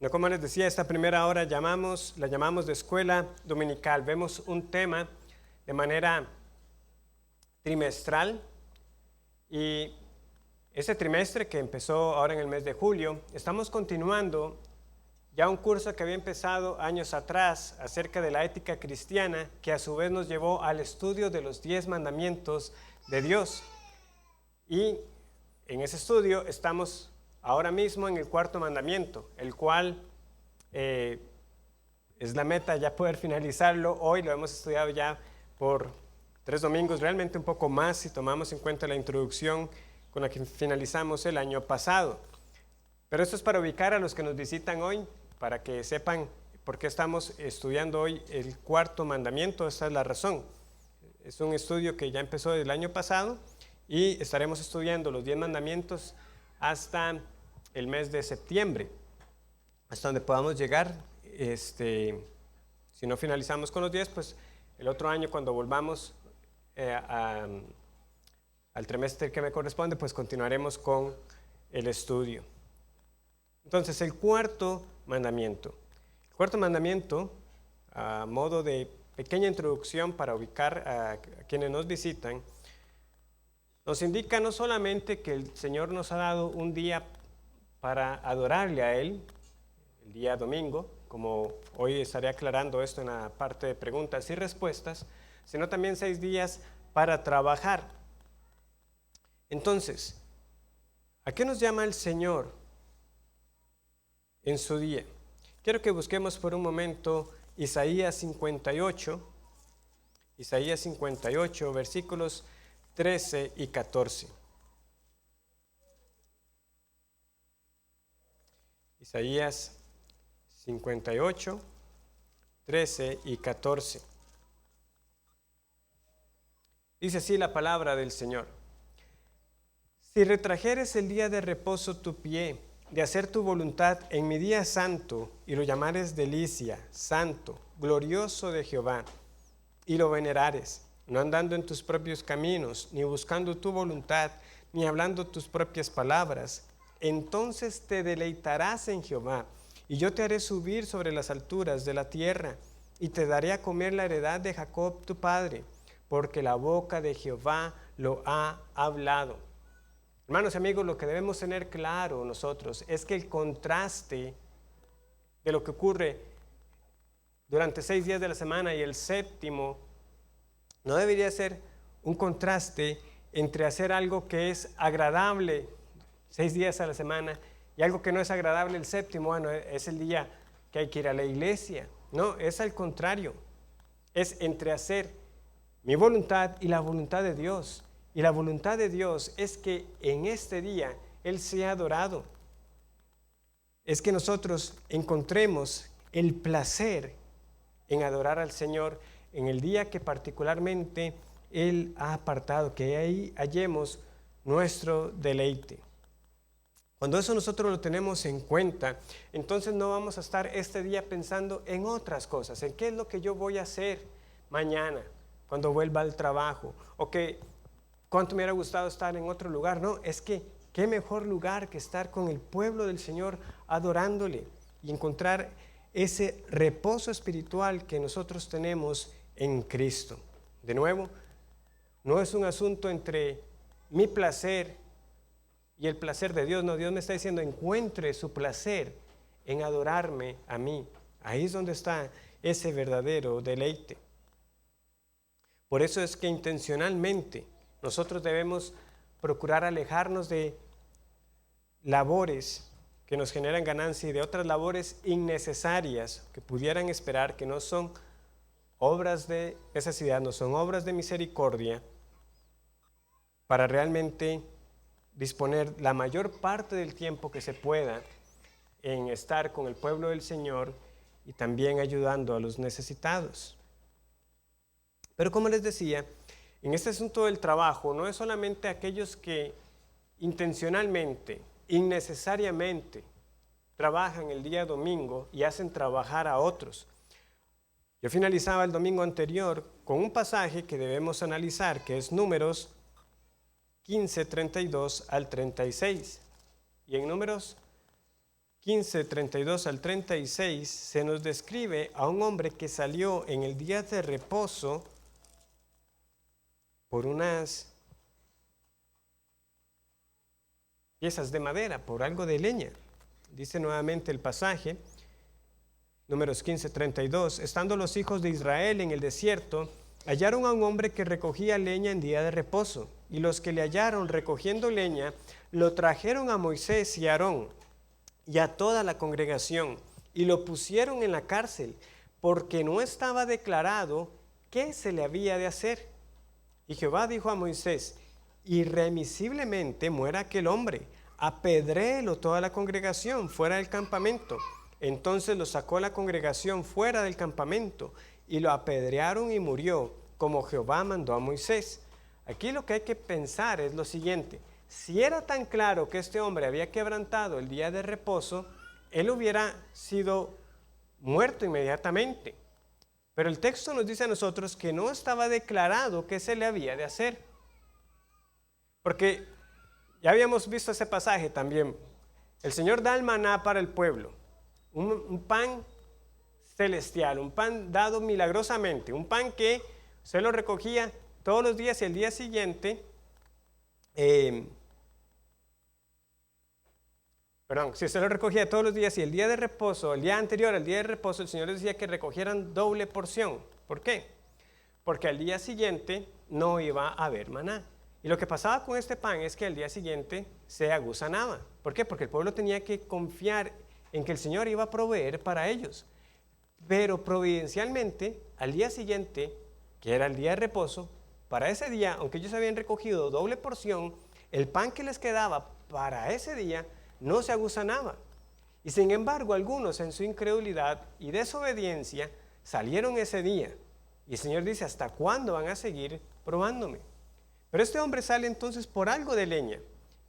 No, como les decía, esta primera hora la llamamos de escuela dominical. Vemos un tema de manera trimestral y ese trimestre que empezó ahora en el mes de julio, estamos continuando ya un curso que había empezado años atrás acerca de la ética cristiana, que a su vez nos llevó al estudio de los 10 mandamientos de Dios. Y en ese estudio estamos ahora mismo en el cuarto mandamiento, el cual es la meta ya poder finalizarlo. Hoy lo hemos estudiado ya por 3 domingos, realmente un poco más si tomamos en cuenta la introducción con la que finalizamos el año pasado. Pero esto es para ubicar a los que nos visitan hoy, para que sepan por qué estamos estudiando hoy el cuarto mandamiento. Esta es la razón. Es un estudio que ya empezó el año pasado y estaremos estudiando los 10 mandamientos hasta el mes de septiembre, hasta donde podamos llegar. Si no finalizamos con los 10, pues el otro año cuando volvamos al trimestre que me corresponde, pues continuaremos con el estudio. Entonces, el cuarto mandamiento. El cuarto mandamiento, a modo de pequeña introducción para ubicar a quienes nos visitan, nos indica no solamente que el Señor nos ha dado un día para adorarle a Él, el día domingo, como hoy estaré aclarando esto en la parte de preguntas y respuestas, sino también 6 días para trabajar. Entonces, ¿a qué nos llama el Señor en su día? Quiero que busquemos por un momento Isaías 58, versículos 13 y 14. Isaías 58, 13 y 14. Dice así la palabra del Señor: Si retrajeres el día de reposo tu pie, de hacer tu voluntad en mi día santo, y lo llamares delicia, santo, glorioso de Jehová, y lo venerares, no andando en tus propios caminos, ni buscando tu voluntad, ni hablando tus propias palabras, entonces te deleitarás en Jehová, y yo te haré subir sobre las alturas de la tierra, y te daré a comer la heredad de Jacob tu padre, porque la boca de Jehová lo ha hablado. Hermanos y amigos, lo que debemos tener claro nosotros es que el contraste de lo que ocurre durante 6 días de la semana y el séptimo no debería ser un contraste entre hacer algo que es agradable 6 días a la semana y algo que no es agradable el séptimo. Bueno, es el día que hay que ir a la iglesia. No, es al contrario. Es entre hacer mi voluntad y la voluntad de Dios. Y la voluntad de Dios es que en este día Él sea adorado. Es que nosotros encontremos el placer en adorar al Señor en el día que particularmente Él ha apartado, que ahí hallemos nuestro deleite. Cuando eso nosotros lo tenemos en cuenta, entonces no vamos a estar este día pensando en otras cosas, en qué es lo que yo voy a hacer mañana, cuando vuelva al trabajo, o que cuánto me hubiera gustado estar en otro lugar. No, es que qué mejor lugar que estar con el pueblo del Señor adorándole y encontrar ese reposo espiritual que nosotros tenemos en Cristo. De nuevo, no es un asunto entre mi placer y el placer de Dios. No, Dios me está diciendo: encuentre su placer en adorarme a mí. Ahí es donde está ese verdadero deleite. Por eso es que intencionalmente nosotros debemos procurar alejarnos de labores que nos generan ganancia y de otras labores innecesarias que pudieran esperar, que no son obras de necesidad, no son obras de misericordia, para realmente disponer la mayor parte del tiempo que se pueda en estar con el pueblo del Señor y también ayudando a los necesitados. Pero como les decía, en este asunto del trabajo no es solamente aquellos que intencionalmente, innecesariamente trabajan el día domingo y hacen trabajar a otros. Yo finalizaba el domingo anterior con un pasaje que debemos analizar, que es Números 15, 32 al 36. Y en Números 15, 32 al 36, se nos describe a un hombre que salió en el día de reposo por unas piezas de madera, por algo de leña. Dice nuevamente el pasaje, Números 15, 32, estando los hijos de Israel en el desierto, hallaron a un hombre que recogía leña en día de reposo, y los que le hallaron recogiendo leña, lo trajeron a Moisés y a Aarón, y a toda la congregación, y lo pusieron en la cárcel, porque no estaba declarado qué se le había de hacer. Y Jehová dijo a Moisés, irremisiblemente muera aquel hombre, apedréelo toda la congregación fuera del campamento. Entonces lo sacó la congregación fuera del campamento, y lo apedrearon y murió, como Jehová mandó a Moisés. Aquí lo que hay que pensar es lo siguiente: si era tan claro que este hombre había quebrantado el día de reposo, él hubiera sido muerto inmediatamente. Pero el texto nos dice a nosotros que no estaba declarado qué se le había de hacer. Porque ya habíamos visto ese pasaje también. El Señor da el maná para el pueblo, un pan celestial, un pan dado milagrosamente, un pan que se lo recogía todos los días y el día siguiente, si se lo recogía todos los días y el día de reposo, el día anterior al día de reposo, el Señor les decía que recogieran doble porción. ¿Por qué? Porque al día siguiente no iba a haber maná. Y lo que pasaba con este pan es que al día siguiente se agusanaba. ¿Por qué? Porque el pueblo tenía que confiar en que el Señor iba a proveer para ellos. Pero providencialmente, al día siguiente, que era el día de reposo, para ese día, aunque ellos habían recogido doble porción, el pan que les quedaba para ese día no se agusanaba. Y sin embargo, algunos en su incredulidad y desobediencia salieron ese día. Y el Señor dice, ¿hasta cuándo van a seguir probándome? Pero este hombre sale entonces por algo de leña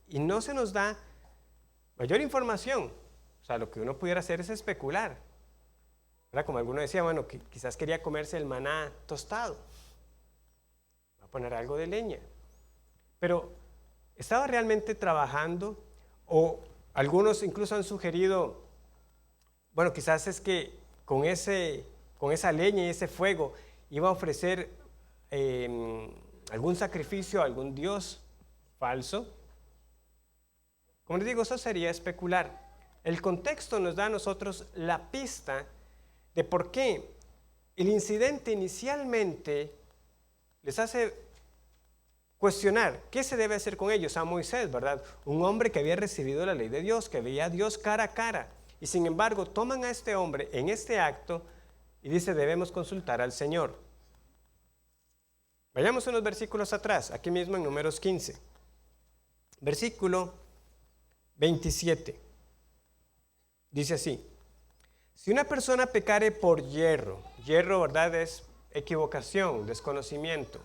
y no se nos da mayor información. O sea, lo que uno pudiera hacer es especular. ¿Verdad? Como alguno decía, bueno, que quizás quería comerse el maná tostado. Va a poner algo de leña. Pero ¿estaba realmente trabajando? O algunos incluso han sugerido, bueno, quizás es que con esa leña y ese fuego iba a ofrecer algún sacrificio a algún dios falso. Como les digo, eso sería especular. El contexto nos da a nosotros la pista de por qué el incidente inicialmente les hace cuestionar qué se debe hacer con ellos. A Moisés, ¿verdad? Un hombre que había recibido la ley de Dios, que veía a Dios cara a cara. Y sin embargo, toman a este hombre en este acto y dice, debemos consultar al Señor. Vayamos unos versículos atrás, aquí mismo en Números 15. Versículo 27. Dice así: si una persona pecare por yerro, ¿verdad? Es equivocación, desconocimiento.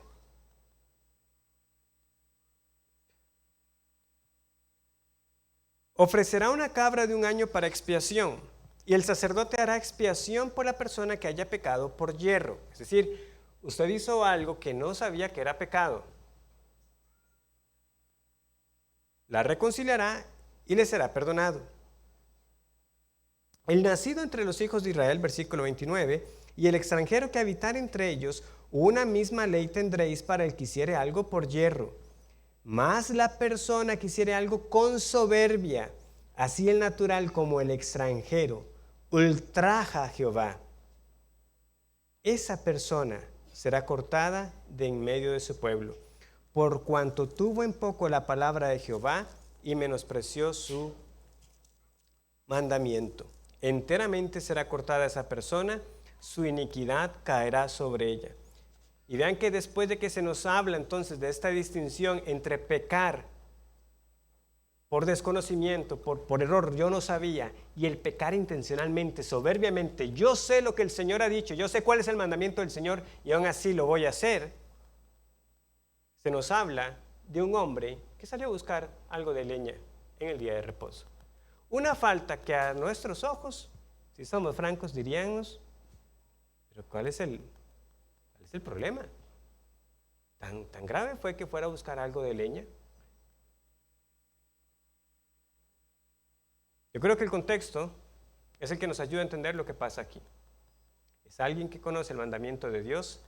Ofrecerá una cabra de un año para expiación, y el sacerdote hará expiación por la persona que haya pecado por yerro. Es decir, usted hizo algo que no sabía que era pecado. La reconciliará y le será perdonado. El nacido entre los hijos de Israel, versículo 29, y el extranjero que habitar entre ellos, una misma ley tendréis para el que hiciere algo por yerro. Mas la persona que hiciere algo con soberbia, así el natural como el extranjero, ultraja a Jehová. Esa persona será cortada de en medio de su pueblo, por cuanto tuvo en poco la palabra de Jehová y menospreció su mandamiento. Enteramente será cortada esa persona, su iniquidad caerá sobre ella. Y vean que después de que se nos habla entonces de esta distinción entre pecar por desconocimiento, por error, yo no sabía, y el pecar intencionalmente, soberbiamente, yo sé lo que el Señor ha dicho, yo sé cuál es el mandamiento del Señor y aún así lo voy a hacer, se nos habla de un hombre que salió a buscar algo de leña en el día de reposo. Una falta que a nuestros ojos, si somos francos, diríamos, pero ¿cuál es el problema? ¿Tan grave fue que fuera a buscar algo de leña? Yo creo que el contexto es el que nos ayuda a entender lo que pasa aquí. Es alguien que conoce el mandamiento de Dios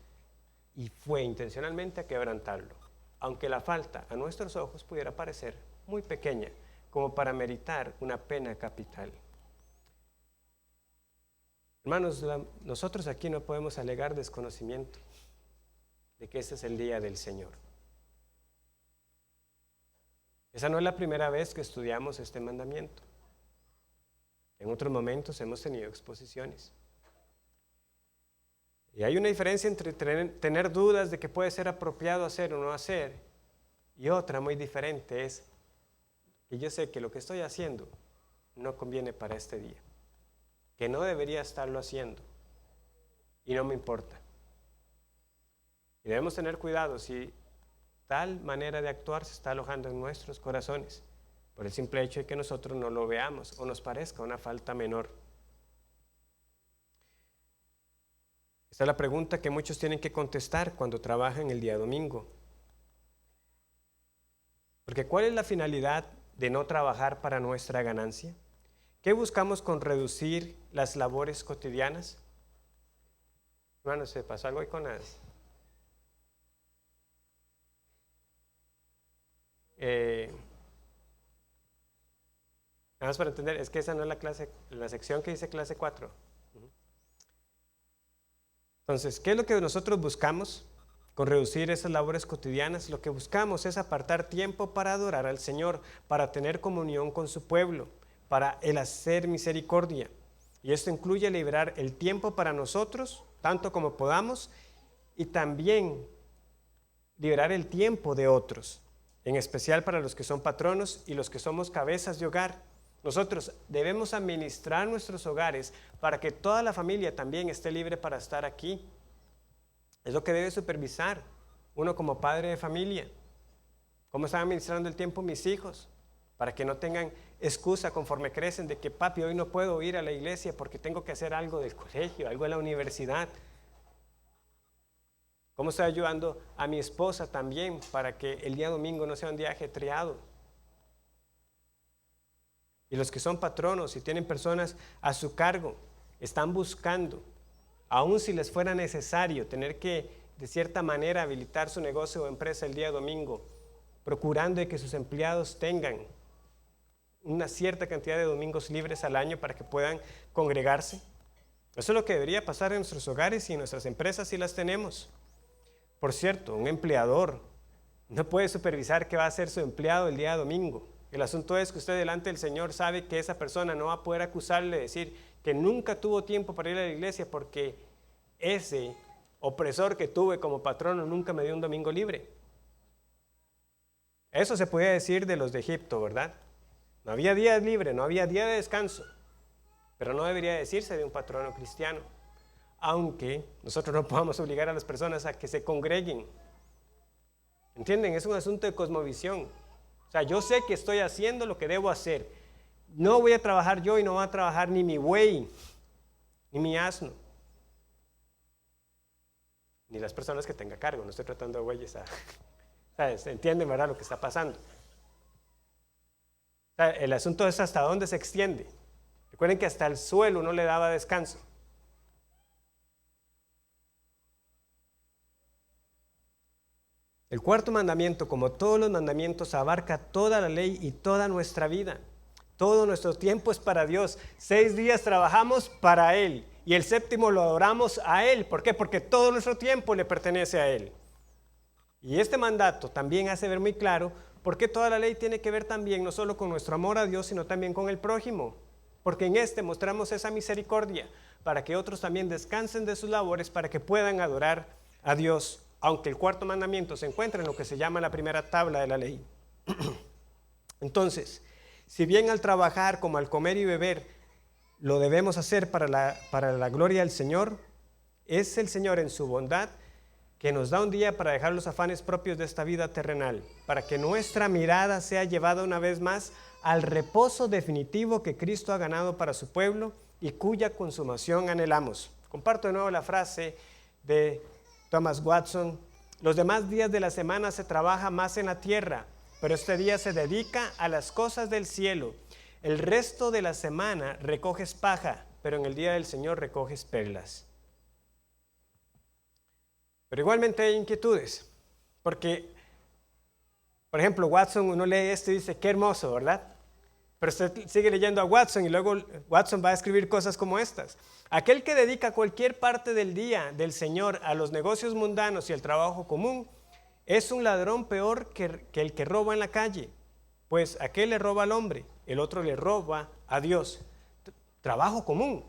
y fue intencionalmente a quebrantarlo, aunque la falta a nuestros ojos pudiera parecer muy pequeña, como para meritar una pena capital. Hermanos, nosotros aquí no podemos alegar desconocimiento de que este es el día del Señor. Esa no es la primera vez que estudiamos este mandamiento. En otros momentos hemos tenido exposiciones. Y hay una diferencia entre tener dudas de que puede ser apropiado hacer o no hacer, y otra muy diferente es que yo sé que lo que estoy haciendo no conviene para este día, que no debería estarlo haciendo, y no me importa. Y debemos tener cuidado si tal manera de actuar se está alojando en nuestros corazones, por el simple hecho de que nosotros no lo veamos o nos parezca una falta menor. Esta es la pregunta que muchos tienen que contestar cuando trabajan el día domingo. Porque ¿cuál es la finalidad de no trabajar para nuestra ganancia? ¿Qué buscamos con reducir las labores cotidianas? Hermano, ¿se pasó algo ahí con las? Nada más para entender, es que esa no es la sección que dice clase 4. Entonces, ¿qué es lo que nosotros buscamos con reducir esas labores cotidianas? Lo que buscamos es apartar tiempo para adorar al Señor, para tener comunión con su pueblo, para el hacer misericordia. Y esto incluye liberar el tiempo para nosotros, tanto como podamos, y también liberar el tiempo de otros, en especial para los que son patronos y los que somos cabezas de hogar. Nosotros debemos administrar nuestros hogares para que toda la familia también esté libre para estar aquí. Es lo que debe supervisar uno como padre de familia. ¿Cómo están administrando el tiempo mis hijos? Para que no tengan excusa conforme crecen de que papi, hoy no puedo ir a la iglesia porque tengo que hacer algo del colegio, algo de la universidad. ¿Cómo estoy ayudando a mi esposa también para que el día domingo no sea un día ajetreado? Y los que son patronos y tienen personas a su cargo, están buscando, aun si les fuera necesario tener que, de cierta manera, habilitar su negocio o empresa el día domingo, procurando que sus empleados tengan una cierta cantidad de domingos libres al año para que puedan congregarse. Eso es lo que debería pasar en nuestros hogares y en nuestras empresas si las tenemos. Por cierto, un empleador no puede supervisar qué va a hacer su empleado el día domingo. El asunto es que usted delante del Señor sabe que esa persona no va a poder acusarle de decir que nunca tuvo tiempo para ir a la iglesia porque ese opresor que tuve como patrono nunca me dio un domingo libre. Eso se podía decir de los de Egipto, ¿verdad? No había día libre, no había día de descanso, pero no debería decirse de un patrono cristiano, aunque nosotros no podamos obligar a las personas a que se congreguen. ¿Entienden? Es un asunto de cosmovisión. O sea, yo sé que estoy haciendo lo que debo hacer. No voy a trabajar yo y no va a trabajar ni mi buey, ni mi asno, ni las personas que tenga cargo. No estoy tratando de bueyes ¿se entienden, verdad, lo que está pasando? O sea, el asunto es hasta dónde se extiende. Recuerden que hasta el suelo no le daba descanso. El cuarto mandamiento, como todos los mandamientos, abarca toda la ley y toda nuestra vida. Todo nuestro tiempo es para Dios. 6 días trabajamos para Él y el séptimo lo adoramos a Él. ¿Por qué? Porque todo nuestro tiempo le pertenece a Él. Y este mandato también hace ver muy claro por qué toda la ley tiene que ver también no solo con nuestro amor a Dios, sino también con el prójimo. Porque en este mostramos esa misericordia para que otros también descansen de sus labores para que puedan adorar a Dios. Aunque el cuarto mandamiento se encuentra en lo que se llama la primera tabla de la ley. Entonces, si bien al trabajar como al comer y beber lo debemos hacer para la gloria del Señor, es el Señor en su bondad que nos da un día para dejar los afanes propios de esta vida terrenal, para que nuestra mirada sea llevada una vez más al reposo definitivo que Cristo ha ganado para su pueblo y cuya consumación anhelamos. Comparto de nuevo la frase de Thomas Watson: los demás días de la semana se trabaja más en la tierra, pero este día se dedica a las cosas del cielo. El resto de la semana recoges paja, pero en el día del Señor recoges perlas. Pero igualmente hay inquietudes, porque, por ejemplo, Watson, uno lee esto y dice, qué hermoso, ¿verdad? Pero usted sigue leyendo a Watson y luego Watson va a escribir cosas como estas. Aquel que dedica cualquier parte del día del Señor a los negocios mundanos y el trabajo común, es un ladrón peor que el que roba en la calle, pues aquel le roba al hombre, el otro le roba a Dios. Trabajo común.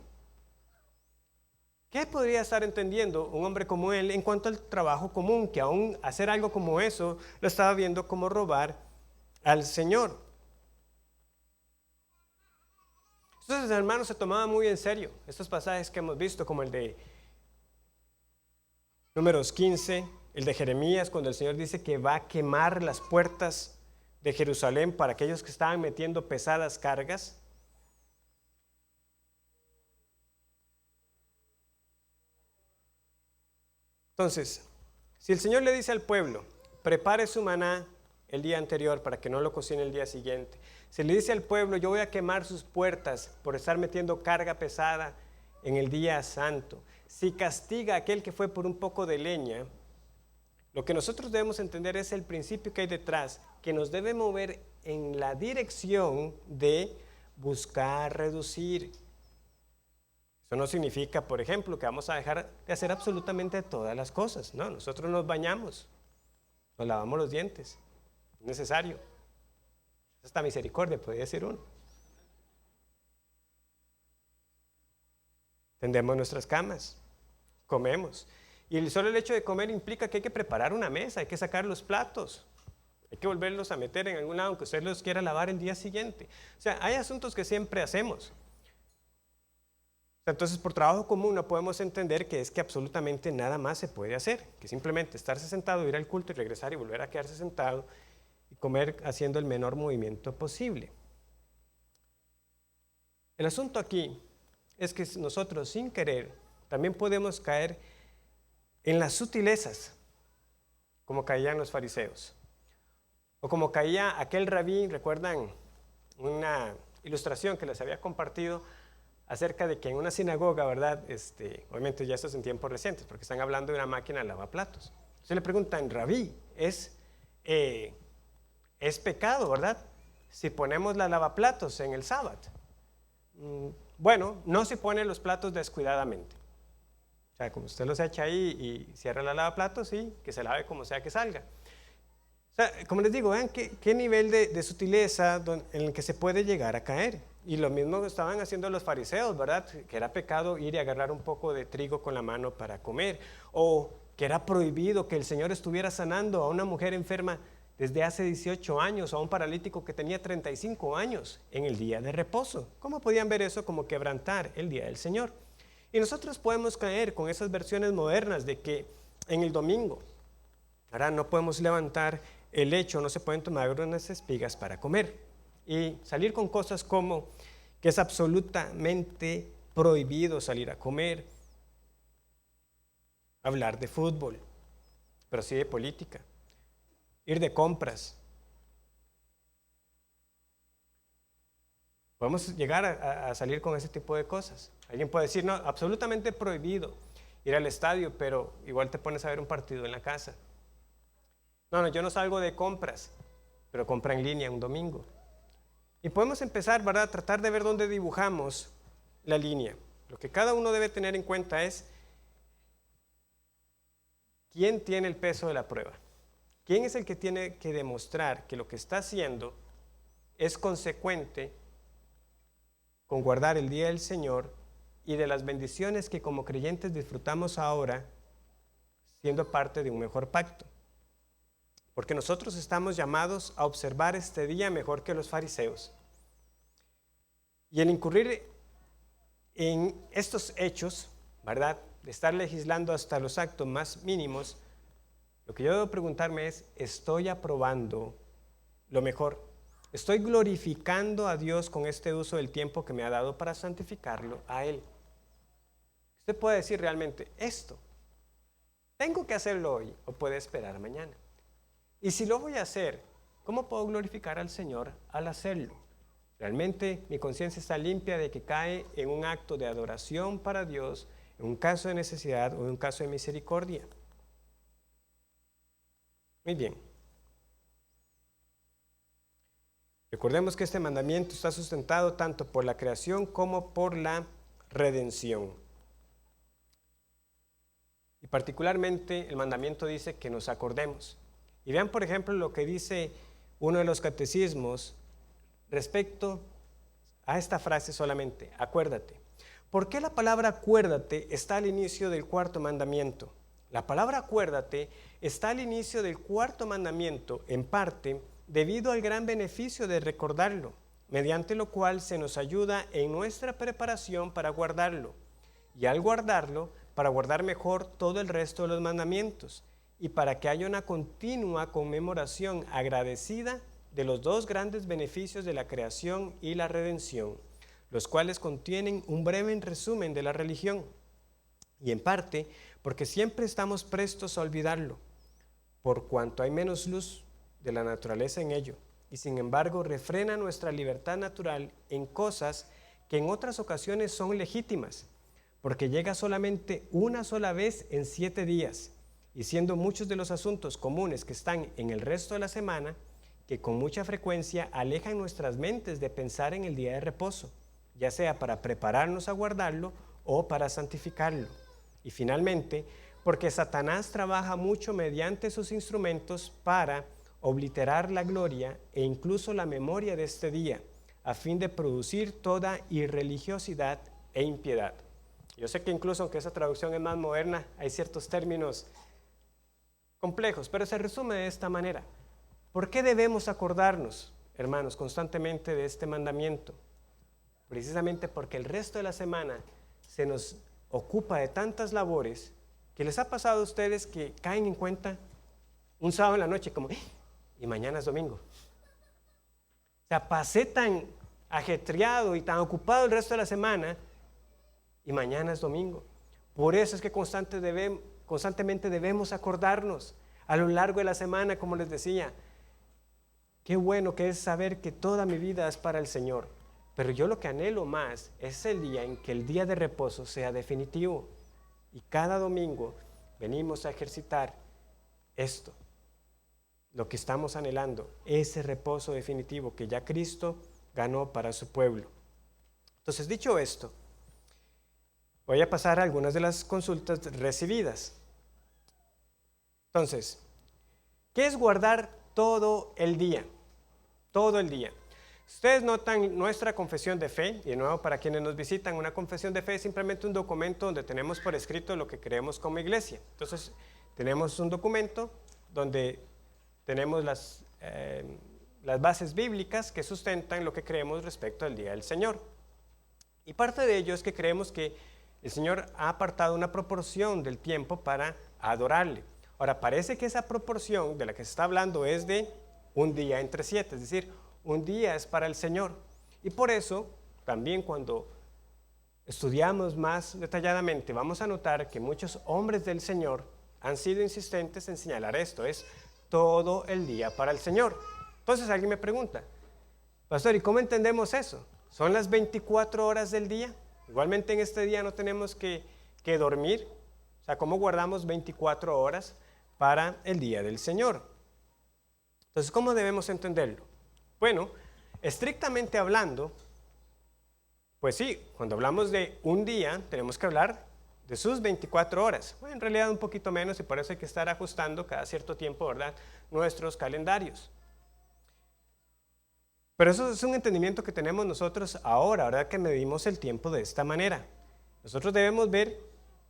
¿Qué podría estar entendiendo un hombre como él en cuanto al trabajo común? Que aún hacer algo como eso lo estaba viendo como robar al Señor. Entonces, hermanos, se tomaba muy en serio estos pasajes que hemos visto, como el de Números 15, el de Jeremías, cuando el Señor dice que va a quemar las puertas de Jerusalén para aquellos que estaban metiendo pesadas cargas. Entonces, si el Señor le dice al pueblo, prepare su maná el día anterior para que no lo cocine el día siguiente. Si le dice al pueblo, yo voy a quemar sus puertas por estar metiendo carga pesada en el día santo. Si castiga a aquel que fue por un poco de leña, lo que nosotros debemos entender es el principio que hay detrás, que nos debe mover en la dirección de buscar reducir. Eso no significa, por ejemplo, que vamos a dejar de hacer absolutamente todas las cosas. No, nosotros nos bañamos, nos lavamos los dientes, es necesario. Hasta misericordia, podría decir uno. Tendemos nuestras camas, comemos. Y solo el hecho de comer implica que hay que preparar una mesa, hay que sacar los platos, hay que volverlos a meter en algún lado, aunque usted los quiera lavar el día siguiente. O sea, hay asuntos que siempre hacemos. Entonces, por trabajo común no podemos entender que es que absolutamente nada más se puede hacer, que simplemente estarse sentado, ir al culto y regresar y volver a quedarse sentado y comer haciendo el menor movimiento posible. El asunto aquí es que nosotros sin querer también podemos caer en las sutilezas, como caían los fariseos, o como caía aquel rabí. ¿Recuerdan una ilustración que les había compartido acerca de que en una sinagoga, ¿verdad? Obviamente ya esto es en tiempos recientes, porque están hablando de una máquina de lavaplatos. Se le preguntan, rabí, ¿es pecado, verdad? Si ponemos la lavaplatos en el sábado. Bueno, no se ponen los platos descuidadamente. O sea, como usted los echa ahí y cierra la lavaplatos, y que se lave como sea que salga. O sea, como les digo, vean qué nivel de sutileza en el que se puede llegar a caer. Y lo mismo estaban haciendo los fariseos, ¿verdad? Que era pecado ir y agarrar un poco de trigo con la mano para comer. O que era prohibido que el Señor estuviera sanando a una mujer enferma desde hace 18 años, o a un paralítico que tenía 35 años en el día de reposo. ¿Cómo podían ver eso como quebrantar el día del Señor? Y nosotros podemos caer con esas versiones modernas de que en el domingo, ahora no podemos levantar el lecho, no se pueden tomar unas espigas para comer. Y salir con cosas como que es absolutamente prohibido salir a comer, hablar de fútbol, pero sí de política, ir de compras. Podemos llegar a salir con ese tipo de cosas. Alguien puede decir, no, absolutamente prohibido ir al estadio, pero igual te pones a ver un partido en la casa. No, yo no salgo de compras, pero compra en línea un domingo. Y podemos empezar, ¿verdad?, a tratar de ver dónde dibujamos la línea. Lo que cada uno debe tener en cuenta es quién tiene el peso de la prueba. ¿Quién es el que tiene que demostrar que lo que está haciendo es consecuente con guardar el día del Señor y de las bendiciones que como creyentes disfrutamos ahora, siendo parte de un mejor pacto? Porque nosotros estamos llamados a observar este día mejor que los fariseos. Y el incurrir en estos hechos, ¿verdad?, de estar legislando hasta los actos más mínimos, lo que yo debo preguntarme es, ¿estoy aprobando lo mejor? ¿Estoy glorificando a Dios con este uso del tiempo que me ha dado para santificarlo a Él? Usted puede decir realmente, esto, ¿tengo que hacerlo hoy o puede esperar mañana? Y si lo voy a hacer, ¿cómo puedo glorificar al Señor al hacerlo? Realmente mi conciencia está limpia de que cae en un acto de adoración para Dios, en un caso de necesidad o en un caso de misericordia. Muy bien. Recordemos que este mandamiento está sustentado tanto por la creación como por la redención. Y particularmente el mandamiento dice que nos acordemos. Y vean, por ejemplo, lo que dice uno de los catecismos respecto a esta frase solamente, acuérdate. ¿Por qué la palabra acuérdate está al inicio del cuarto mandamiento? La palabra acuérdate está al inicio del cuarto mandamiento, en parte, debido al gran beneficio de recordarlo, mediante lo cual se nos ayuda en nuestra preparación para guardarlo, y al guardarlo, para guardar mejor todo el resto de los mandamientos, y para que haya una continua conmemoración agradecida de los dos grandes beneficios de la creación y la redención, los cuales contienen un breve resumen de la religión, y en parte porque siempre estamos prestos a olvidarlo, por cuanto hay menos luz de la naturaleza en ello, y sin embargo refrena nuestra libertad natural en cosas que en otras ocasiones son legítimas, porque llega solamente una sola vez en 7 días, y siendo muchos de los asuntos comunes que están en el resto de la semana, que con mucha frecuencia alejan nuestras mentes de pensar en el día de reposo, ya sea para prepararnos a guardarlo o para santificarlo. Y finalmente, porque Satanás trabaja mucho mediante sus instrumentos para obliterar la gloria e incluso la memoria de este día, a fin de producir toda irreligiosidad e impiedad. Yo sé que incluso aunque esa traducción es más moderna, hay ciertos términos complejos, pero se resume de esta manera. ¿Por qué debemos acordarnos, hermanos, constantemente de este mandamiento? Precisamente porque el resto de la semana se nos ocupa de tantas labores que les ha pasado a ustedes que caen en cuenta un sábado en la noche como, y mañana es domingo. O sea, pasé tan ajetreado y tan ocupado el resto de la semana y mañana es domingo. Por eso es que constantemente debemos acordarnos a lo largo de la semana, como les decía. Qué bueno que es saber que toda mi vida es para el Señor, pero yo lo que anhelo más es el día en que el día de reposo sea definitivo y cada domingo venimos a ejercitar esto, lo que estamos anhelando, ese reposo definitivo que ya Cristo ganó para su pueblo. Entonces, dicho esto, voy a pasar a algunas de las consultas recibidas. Entonces, ¿qué es guardar todo el día? Todo el día. Ustedes notan nuestra confesión de fe, y de nuevo para quienes nos visitan, una confesión de fe es simplemente un documento donde tenemos por escrito lo que creemos como iglesia. Entonces, tenemos un documento donde tenemos las bases bíblicas que sustentan lo que creemos respecto al día del Señor. Y parte de ello es que creemos que el Señor ha apartado una proporción del tiempo para adorarle. Ahora, parece que esa proporción de la que se está hablando es de un día entre 7, es decir, un día es para el Señor. Y por eso, también cuando estudiamos más detalladamente, vamos a notar que muchos hombres del Señor han sido insistentes en señalar esto, es todo el día para el Señor. Entonces alguien me pregunta, pastor, ¿y cómo entendemos eso? ¿Son las 24 horas del día? Igualmente en este día no tenemos que dormir. O sea, ¿cómo guardamos 24 horas para el día del Señor? Entonces, ¿cómo debemos entenderlo? Bueno, estrictamente hablando, pues sí, cuando hablamos de un día, tenemos que hablar de sus 24 horas. Bueno, en realidad un poquito menos y por eso hay que estar ajustando cada cierto tiempo, ¿verdad?, nuestros calendarios. Pero eso es un entendimiento que tenemos nosotros ahora, ¿verdad?, que medimos el tiempo de esta manera. Nosotros debemos ver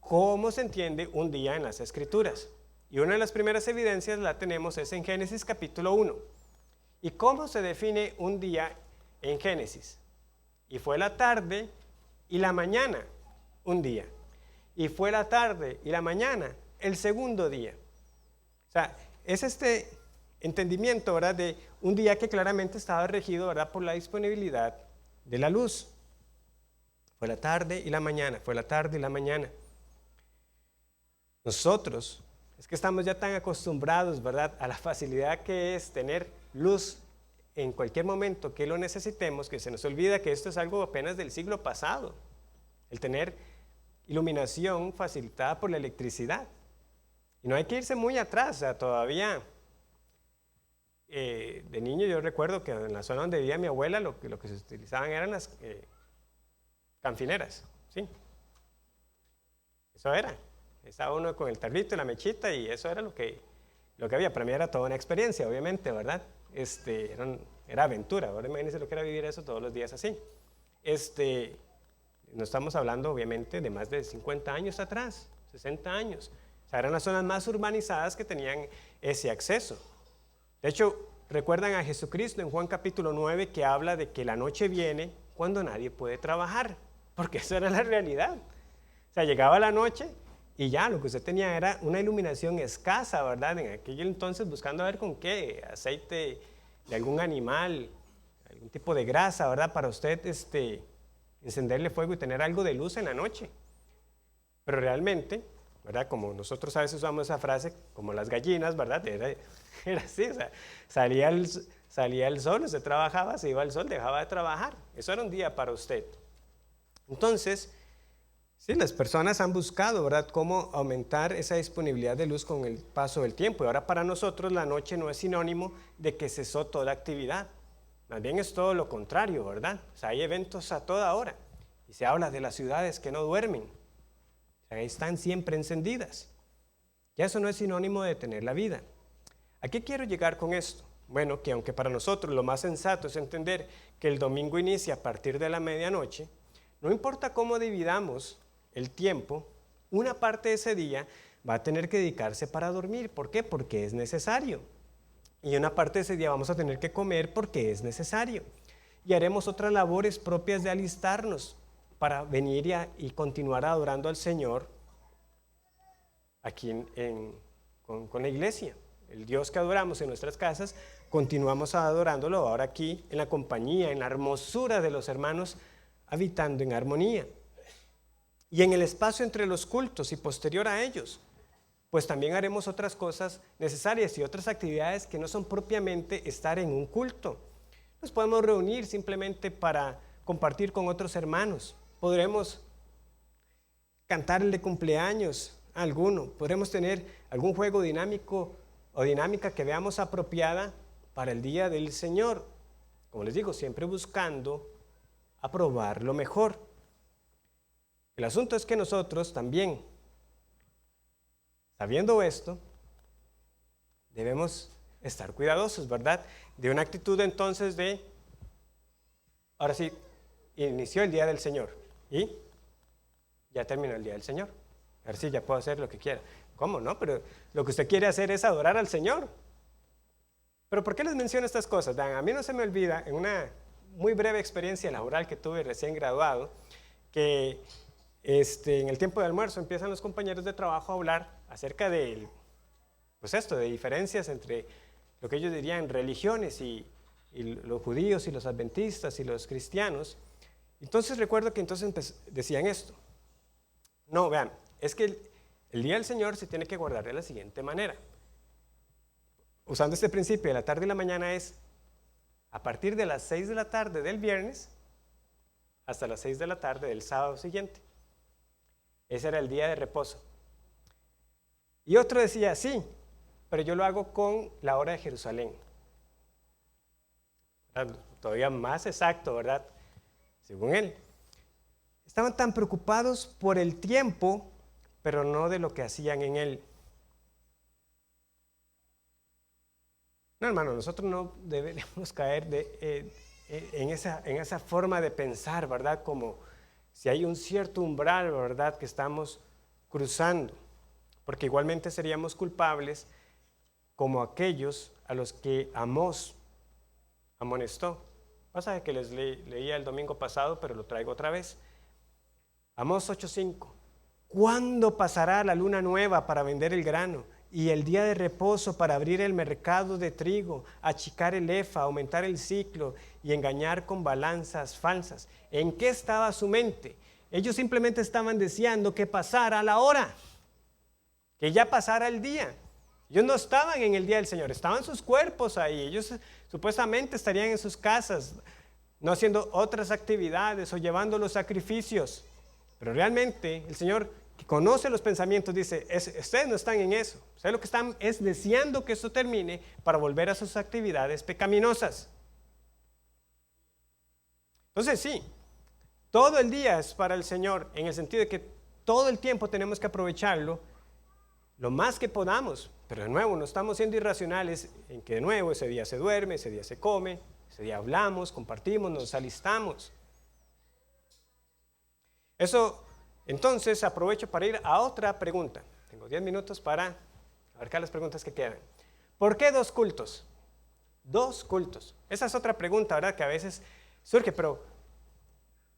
cómo se entiende un día en las Escrituras. Y una de las primeras evidencias la tenemos es en Génesis capítulo 1. ¿Y cómo se define un día en Génesis? Y fue la tarde y la mañana un día. Y fue la tarde y la mañana el segundo día. O sea, es este entendimiento, ¿verdad?, de un día que claramente estaba regido, ¿verdad?, por la disponibilidad de la luz. Fue la tarde y la mañana, fue la tarde y la mañana. Nosotros es que estamos ya tan acostumbrados, ¿verdad?, a la facilidad que es tener luz en cualquier momento que lo necesitemos, que se nos olvida que esto es algo apenas del siglo pasado, el tener iluminación facilitada por la electricidad. Y no hay que irse muy atrás, o sea, todavía de niño yo recuerdo que en la zona donde vivía mi abuela lo que se utilizaban eran las canfineras, ¿sí? Eso era. Estaba uno con el tarrito y la mechita y eso era lo que había. Para mí era toda una experiencia, obviamente, ¿verdad? Era aventura. Ahora imagínense lo que era vivir eso todos los días así. No estamos hablando, obviamente, de más de 50 años atrás, 60 años. O sea, eran las zonas más urbanizadas que tenían ese acceso. De hecho, recuerdan a Jesucristo en Juan capítulo 9 que habla de que la noche viene cuando nadie puede trabajar, porque eso era la realidad. O sea, llegaba la noche y ya lo que usted tenía era una iluminación escasa, ¿verdad? En aquel entonces buscando a ver con qué, aceite de algún animal, algún tipo de grasa, ¿verdad? Para usted encenderle fuego y tener algo de luz en la noche. Pero realmente, ¿verdad? Como nosotros a veces usamos esa frase, como las gallinas, ¿verdad? Era así, o sea, salía el sol, usted trabajaba, se iba el sol, dejaba de trabajar. Eso era un día para usted. Entonces, sí, las personas han buscado, ¿verdad?, cómo aumentar esa disponibilidad de luz con el paso del tiempo. Y ahora para nosotros la noche no es sinónimo de que cesó toda actividad. Más bien es todo lo contrario, ¿verdad? O sea, hay eventos a toda hora. Y se habla de las ciudades que no duermen. O sea, están siempre encendidas. Ya eso no es sinónimo de tener la vida. ¿A qué quiero llegar con esto? Bueno, que aunque para nosotros lo más sensato es entender que el domingo inicia a partir de la medianoche, no importa cómo dividamos el tiempo, una parte de ese día va a tener que dedicarse para dormir. ¿Por qué? Porque es necesario. Y una parte de ese día vamos a tener que comer porque es necesario. Y haremos otras labores propias de alistarnos para venir y continuar adorando al Señor aquí con la iglesia. El Dios que adoramos en nuestras casas, continuamos adorándolo ahora aquí en la compañía, en la hermosura de los hermanos, habitando en armonía. Y en el espacio entre los cultos y posterior a ellos, pues también haremos otras cosas necesarias y otras actividades que no son propiamente estar en un culto. Nos podemos reunir simplemente para compartir con otros hermanos. Podremos cantar el de cumpleaños a alguno. Podremos tener algún juego dinámico o dinámica que veamos apropiada para el día del Señor. Como les digo, siempre buscando aprobar lo mejor. El asunto es que nosotros también, sabiendo esto, debemos estar cuidadosos, ¿verdad? De una actitud entonces ahora sí, inició el día del Señor y ya terminó el día del Señor. Ahora sí, ya puedo hacer lo que quiera. ¿Cómo no? Pero lo que usted quiere hacer es adorar al Señor. ¿Pero por qué les menciono estas cosas? A mí no se me olvida, en una muy breve experiencia laboral que tuve recién graduado, que en el tiempo de almuerzo empiezan los compañeros de trabajo a hablar acerca de diferencias entre lo que ellos dirían religiones y los judíos y los adventistas y los cristianos. Entonces recuerdo que decían esto. No, vean, es que el día del Señor se tiene que guardar de la siguiente manera. Usando este principio de la tarde y la mañana es a partir de las 6 de la tarde del viernes hasta las 6 de la tarde del sábado siguiente. Ese era el día de reposo. Y otro decía, sí, pero yo lo hago con la hora de Jerusalén. Todavía más exacto, ¿verdad? Según él. Estaban tan preocupados por el tiempo, pero no de lo que hacían en él. No, hermano, nosotros no deberíamos caer en esa forma de pensar, ¿verdad? Como si hay un cierto umbral, ¿verdad?, que estamos cruzando, porque igualmente seríamos culpables como aquellos a los que Amós amonestó. Pasaje que les leía el domingo pasado, pero lo traigo otra vez. Amós 8:5. ¿Cuándo pasará la luna nueva para vender el grano y el día de reposo para abrir el mercado de trigo, achicar el efa, aumentar el ciclo y engañar con balanzas falsas? ¿En qué estaba su mente? Ellos simplemente estaban deseando que pasara la hora, que ya pasara el día. Ellos no estaban en el día del Señor, estaban sus cuerpos ahí. Ellos supuestamente estarían en sus casas, no haciendo otras actividades o llevando los sacrificios. Pero realmente el Señor, que conoce los pensamientos, dice, ustedes no están en eso. Ustedes lo que están es deseando que esto termine para volver a sus actividades pecaminosas. Entonces sí, todo el día es para el Señor, en el sentido de que todo el tiempo tenemos que aprovecharlo lo más que podamos. Pero de nuevo, no estamos siendo irracionales en que de nuevo ese día se duerme, ese día se come, ese día hablamos, compartimos, nos alistamos. Eso, entonces, aprovecho para ir a otra pregunta. Tengo 10 minutos para abarcar las preguntas que quedan. ¿Por qué 2 cultos? 2 cultos. Esa es otra pregunta, ¿verdad? Que a veces surge, pero,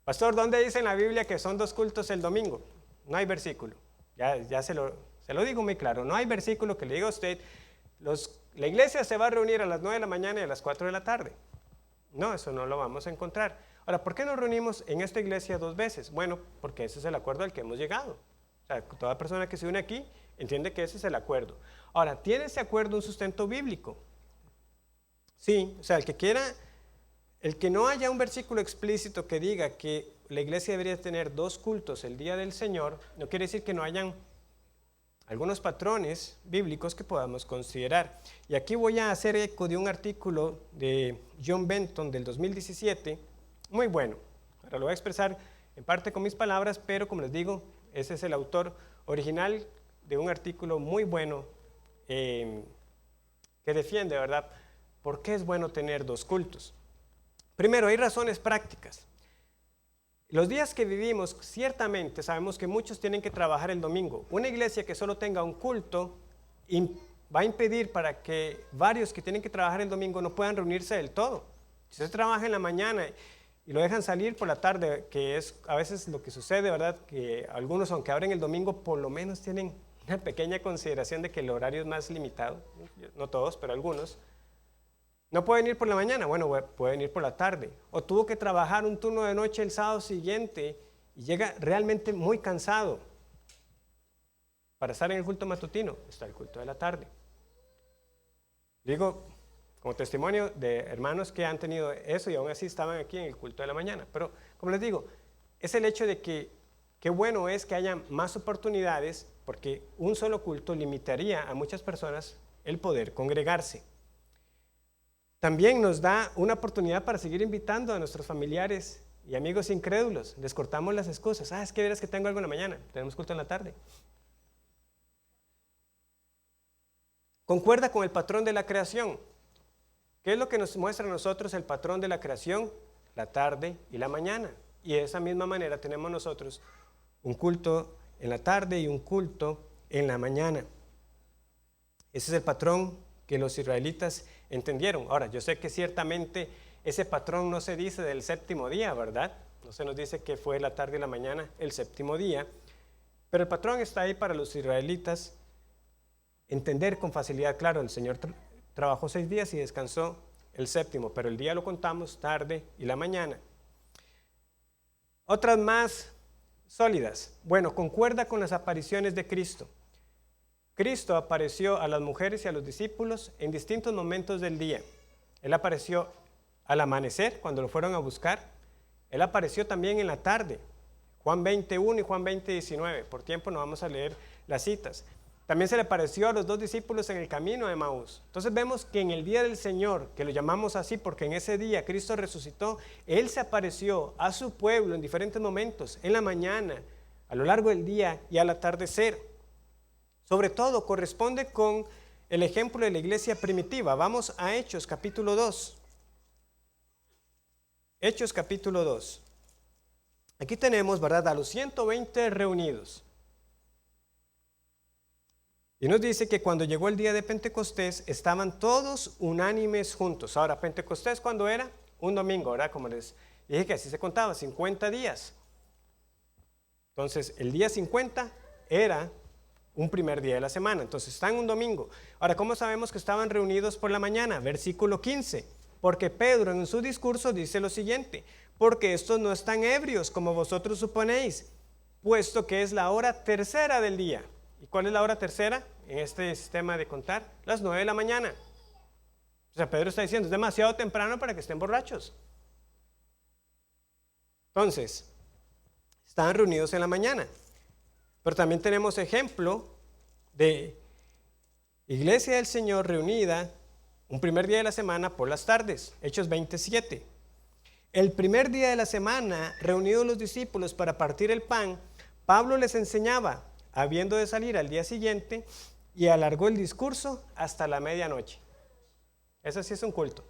pastor, ¿dónde dice en la Biblia que son 2 cultos el domingo? No hay versículo. Ya se lo digo muy claro. No hay versículo que le diga a usted, la iglesia se va a reunir a las 9 de la mañana y a las 4 de la tarde. No, eso no lo vamos a encontrar. Ahora, ¿por qué nos reunimos en esta iglesia 2 veces? Bueno, porque ese es el acuerdo al que hemos llegado. O sea, toda persona que se une aquí entiende que ese es el acuerdo. Ahora, ¿tiene ese acuerdo un sustento bíblico? Sí, o sea, el que no haya un versículo explícito que diga que la iglesia debería tener 2 cultos el día del Señor, no quiere decir que no hayan algunos patrones bíblicos que podamos considerar. Y aquí voy a hacer eco de un artículo de John Benton del 2017, muy bueno. Ahora lo voy a expresar en parte con mis palabras, pero como les digo, ese es el autor original de un artículo muy bueno que defiende, ¿verdad?, por qué es bueno tener 2 cultos. Primero, hay razones prácticas. Los días que vivimos, ciertamente sabemos que muchos tienen que trabajar el domingo. Una iglesia que solo tenga un culto va a impedir para que varios que tienen que trabajar el domingo no puedan reunirse del todo. Si usted trabaja en la mañana y lo dejan salir por la tarde, que es a veces lo que sucede, ¿verdad? Que algunos, aunque abren el domingo, por lo menos tienen una pequeña consideración de que el horario es más limitado. No todos, pero algunos. ¿No pueden ir por la mañana? Bueno, pueden ir por la tarde. O tuvo que trabajar un turno de noche el sábado siguiente y llega realmente muy cansado. Para estar en el culto matutino, está el culto de la tarde. Digo, como testimonio de hermanos que han tenido eso y aún así estaban aquí en el culto de la mañana. Pero, como les digo, es el hecho de que qué bueno es que haya más oportunidades, porque un solo culto limitaría a muchas personas el poder congregarse. También nos da una oportunidad para seguir invitando a nuestros familiares y amigos incrédulos. Les cortamos las excusas. Es que verás que tengo algo en la mañana, tenemos culto en la tarde. Concuerda con el patrón de la creación. ¿Qué es lo que nos muestra a nosotros el patrón de la creación? La tarde y la mañana. Y de esa misma manera tenemos nosotros un culto en la tarde y un culto en la mañana. Ese es el patrón que los israelitas entendieron. Ahora, yo sé que ciertamente ese patrón no se dice del 7º día, ¿verdad? No se nos dice que fue la tarde y la mañana el 7º día, pero el patrón está ahí para los israelitas entender con facilidad. Claro, el Señor trabajó 6 días y descansó el 7º, pero el día lo contamos tarde y la mañana. Otras más sólidas. Bueno, concuerda con las apariciones de Cristo. Cristo apareció a las mujeres y a los discípulos en distintos momentos del día. Él apareció al amanecer, cuando lo fueron a buscar. Él apareció también en la tarde, Juan 21 y Juan 20:19. Por tiempo no vamos a leer las citas. También se le apareció a los 2 discípulos en el camino de Emaús. Entonces vemos que en el día del Señor, que lo llamamos así porque en ese día Cristo resucitó, Él se apareció a su pueblo en diferentes momentos, en la mañana, a lo largo del día y al atardecer. Sobre todo corresponde con el ejemplo de la iglesia primitiva. Vamos a Hechos capítulo 2. Hechos capítulo 2. Aquí tenemos, ¿verdad?, a los 120 reunidos. Y nos dice que cuando llegó el día de Pentecostés estaban todos unánimes juntos. Ahora, Pentecostés, ¿cuándo era? Un domingo, ¿verdad? Como les dije que así se contaba, 50 días. Entonces, el día 50 era un primer día de la semana, entonces está en un domingo. Ahora, ¿cómo sabemos que estaban reunidos por la mañana? Versículo 15, porque Pedro en su discurso dice lo siguiente: porque estos no están ebrios como vosotros suponéis, puesto que es la hora tercera del día. ¿Y cuál es la hora tercera en este sistema de contar? Las 9 de la mañana. O sea, Pedro está diciendo, es demasiado temprano para que estén borrachos. Entonces, estaban reunidos en la mañana. Pero también tenemos ejemplo de Iglesia del Señor reunida un primer día de la semana por las tardes, Hechos 27. El primer día de la semana, reunidos los discípulos para partir el pan, Pablo les enseñaba, habiendo de salir al día siguiente, y alargó el discurso hasta la medianoche. Eso sí es un culto.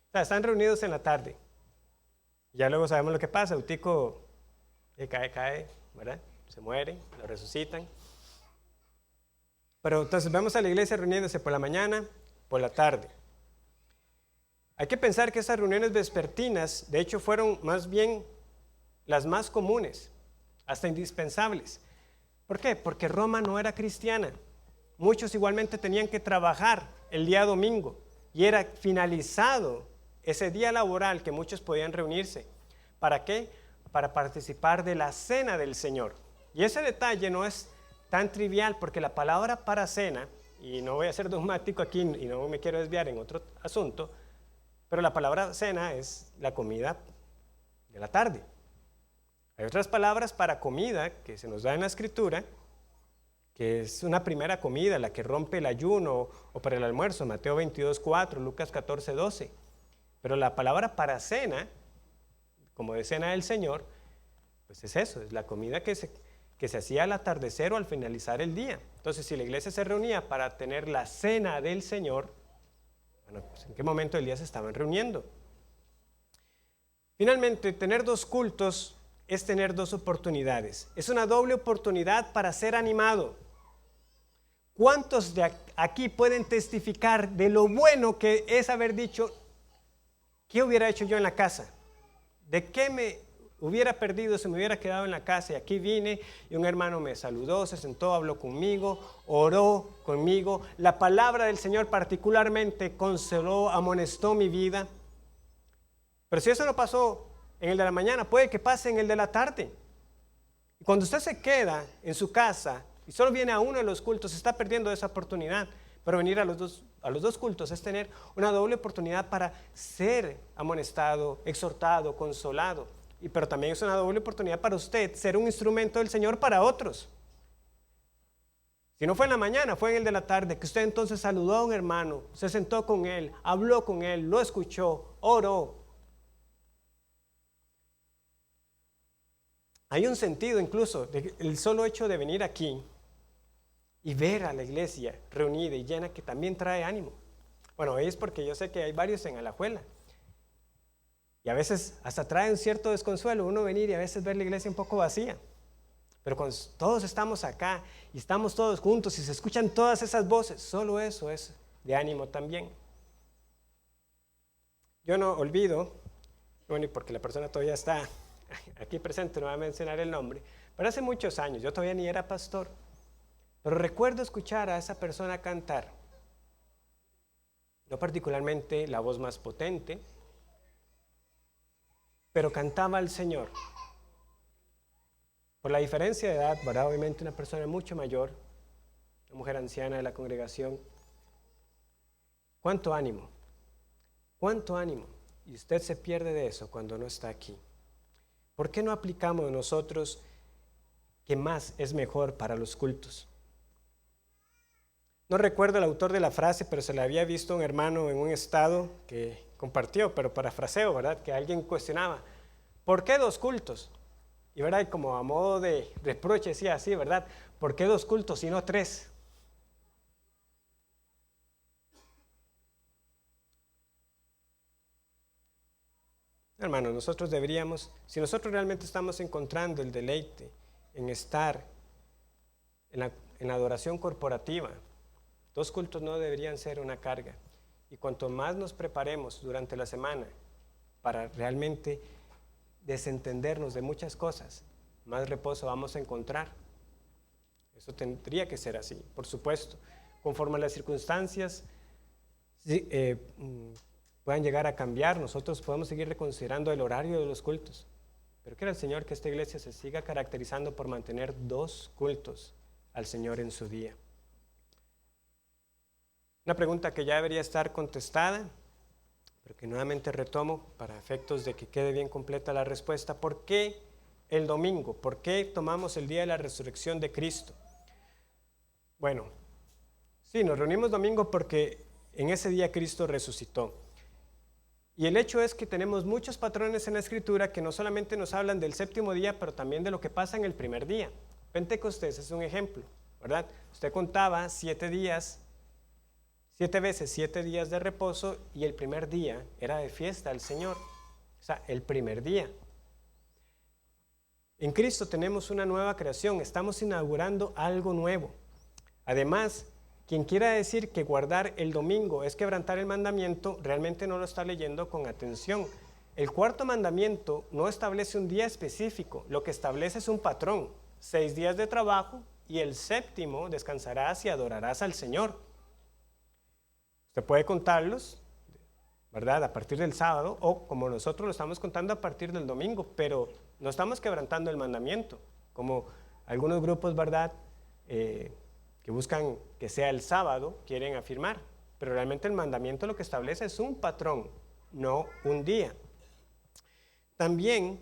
O sea, están reunidos en la tarde. Ya luego sabemos lo que pasa, Eutico cae, ¿verdad? Se muere, lo resucitan. Pero entonces vemos a la iglesia reuniéndose por la mañana, por la tarde. Hay que pensar que esas reuniones vespertinas, de hecho, fueron más bien las más comunes, hasta indispensables. ¿Por qué? Porque Roma no era cristiana. Muchos igualmente tenían que trabajar el día domingo y era finalizado ese día laboral que muchos podían reunirse. ¿Para qué? Para participar de la cena del Señor. Y ese detalle no es tan trivial porque la palabra para cena, y no voy a ser dogmático aquí y no me quiero desviar en otro asunto, pero la palabra cena es la comida de la tarde. Hay otras palabras para comida que se nos da en la Escritura, que es una primera comida, la que rompe el ayuno o para el almuerzo, Mateo 22:4, Lucas 14:12. Pero la palabra para cena, como de cena del Señor, pues es eso, es la comida que se hacía al atardecer o al finalizar el día. Entonces, si la iglesia se reunía para tener la cena del Señor, bueno, pues ¿en qué momento del día se estaban reuniendo? Finalmente, tener dos cultos es tener dos oportunidades. Es una doble oportunidad para ser animado. ¿Cuántos de aquí pueden testificar de lo bueno que es haber dicho, ¿qué hubiera hecho yo en la casa? ¿De qué me hubiera perdido si me hubiera quedado en la casa? Y aquí vine y un hermano me saludó, se sentó, habló conmigo, oró conmigo. La palabra del Señor particularmente consoló, amonestó mi vida. Pero si eso no pasó en el de la mañana, puede que pase en el de la tarde. Y cuando usted se queda en su casa y solo viene a uno de los cultos, se está perdiendo esa oportunidad. Pero venir a los dos cultos es tener una doble oportunidad para ser amonestado, exhortado, consolado. Pero también es una doble oportunidad para usted ser un instrumento del Señor para otros. Si no fue en la mañana, fue en el de la tarde, que usted entonces saludó a un hermano, se sentó con él, habló con él, lo escuchó, oró. Hay un sentido incluso del solo hecho de venir aquí y ver a la iglesia reunida y llena que también trae ánimo. Bueno, es porque yo sé que hay varios en Alajuela. Y a veces hasta trae un cierto desconsuelo uno venir y a veces ver la iglesia un poco vacía. Pero cuando todos estamos acá y estamos todos juntos y se escuchan todas esas voces, solo eso es de ánimo también. Yo no olvido, bueno, y porque la persona todavía está aquí presente, no voy a mencionar el nombre, pero hace muchos años, yo todavía ni era pastor, pero recuerdo escuchar a esa persona cantar, no particularmente la voz más potente, pero cantaba al Señor. Por la diferencia de edad, ¿verdad? Obviamente una persona mucho mayor, una mujer anciana de la congregación. ¿Cuánto ánimo? ¿Cuánto ánimo? Y usted se pierde de eso cuando no está aquí. ¿Por qué no aplicamos nosotros que más es mejor para los cultos? No recuerdo el autor de la frase, pero se la había visto a un hermano en un estado que compartió, pero parafraseo, ¿verdad? Que alguien cuestionaba, ¿por qué dos cultos? Y verdad, y como a modo de reproche decía así, ¿verdad? ¿Por qué dos cultos y no tres? Hermanos, nosotros deberíamos, si nosotros realmente estamos encontrando el deleite en estar en la adoración corporativa, dos cultos no deberían ser una carga. Y cuanto más nos preparemos durante la semana para realmente desentendernos de muchas cosas, más reposo vamos a encontrar. Eso tendría que ser así, por supuesto. Conforme a las circunstancias puedan llegar a cambiar, nosotros podemos seguir reconsiderando el horario de los cultos. Pero quiera el Señor que esta iglesia se siga caracterizando por mantener 2 cultos al Señor en su día. Una pregunta que ya debería estar contestada, pero que nuevamente retomo para efectos de que quede bien completa la respuesta. ¿Por qué el domingo? ¿Por qué tomamos el día de la resurrección de Cristo? Bueno, sí, nos reunimos domingo porque en ese día Cristo resucitó. Y el hecho es que tenemos muchos patrones en la Escritura que no solamente nos hablan del séptimo día, pero también de lo que pasa en el primer día. Pentecostés es un ejemplo, ¿verdad? Usted contaba 7 días, 7 veces 7 días de reposo, y el primer día era de fiesta al Señor. O sea, el primer día. En Cristo tenemos una nueva creación, estamos inaugurando algo nuevo. Además, quien quiera decir que guardar el domingo es quebrantar el mandamiento, realmente no lo está leyendo con atención. El 4.º mandamiento no establece un día específico, lo que establece es un patrón: 6 días de trabajo y el 7º descansarás y adorarás al Señor. Usted puede contarlos, ¿verdad?, a partir del sábado, o como nosotros lo estamos contando, a partir del domingo, pero no estamos quebrantando el mandamiento, como algunos grupos, ¿verdad?, que buscan que sea el sábado, quieren afirmar. Pero realmente el mandamiento lo que establece es un patrón, no un día. También,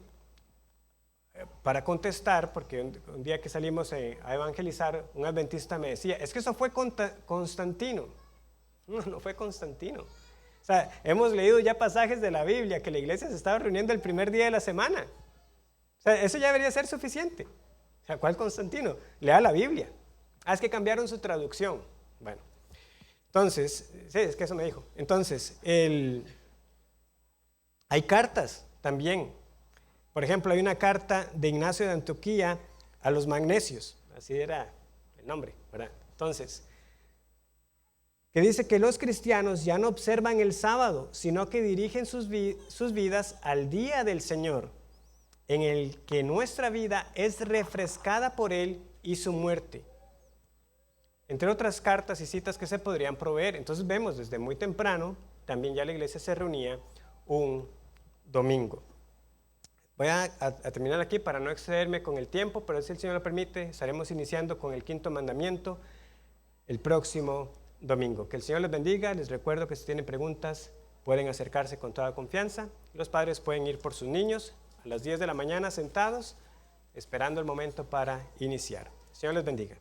para contestar, porque un día que salimos a evangelizar, un adventista me decía, es que eso fue Constantino. No fue Constantino. O sea, hemos leído ya pasajes de la Biblia que la iglesia se estaba reuniendo el primer día de la semana. O sea, eso ya debería ser suficiente. O sea, ¿cuál Constantino? Lea la Biblia. Es que cambiaron su traducción. Bueno, entonces, sí, es que eso me dijo. Entonces, hay cartas también. Por ejemplo, hay una carta de Ignacio de Antioquía a los magnesios. Así era el nombre, ¿verdad? Entonces, que dice que los cristianos ya no observan el sábado, sino que dirigen sus vidas al día del Señor, en el que nuestra vida es refrescada por Él y su muerte. Entre otras cartas y citas que se podrían proveer. Entonces vemos desde muy temprano, también ya la iglesia se reunía un domingo. Voy a terminar aquí para no excederme con el tiempo, pero si el Señor lo permite, estaremos iniciando con el 5.º mandamiento el próximo domingo. Que el Señor les bendiga. Les recuerdo que si tienen preguntas pueden acercarse con toda confianza. Los padres pueden ir por sus niños a las 10 de la mañana sentados, esperando el momento para iniciar. El Señor les bendiga.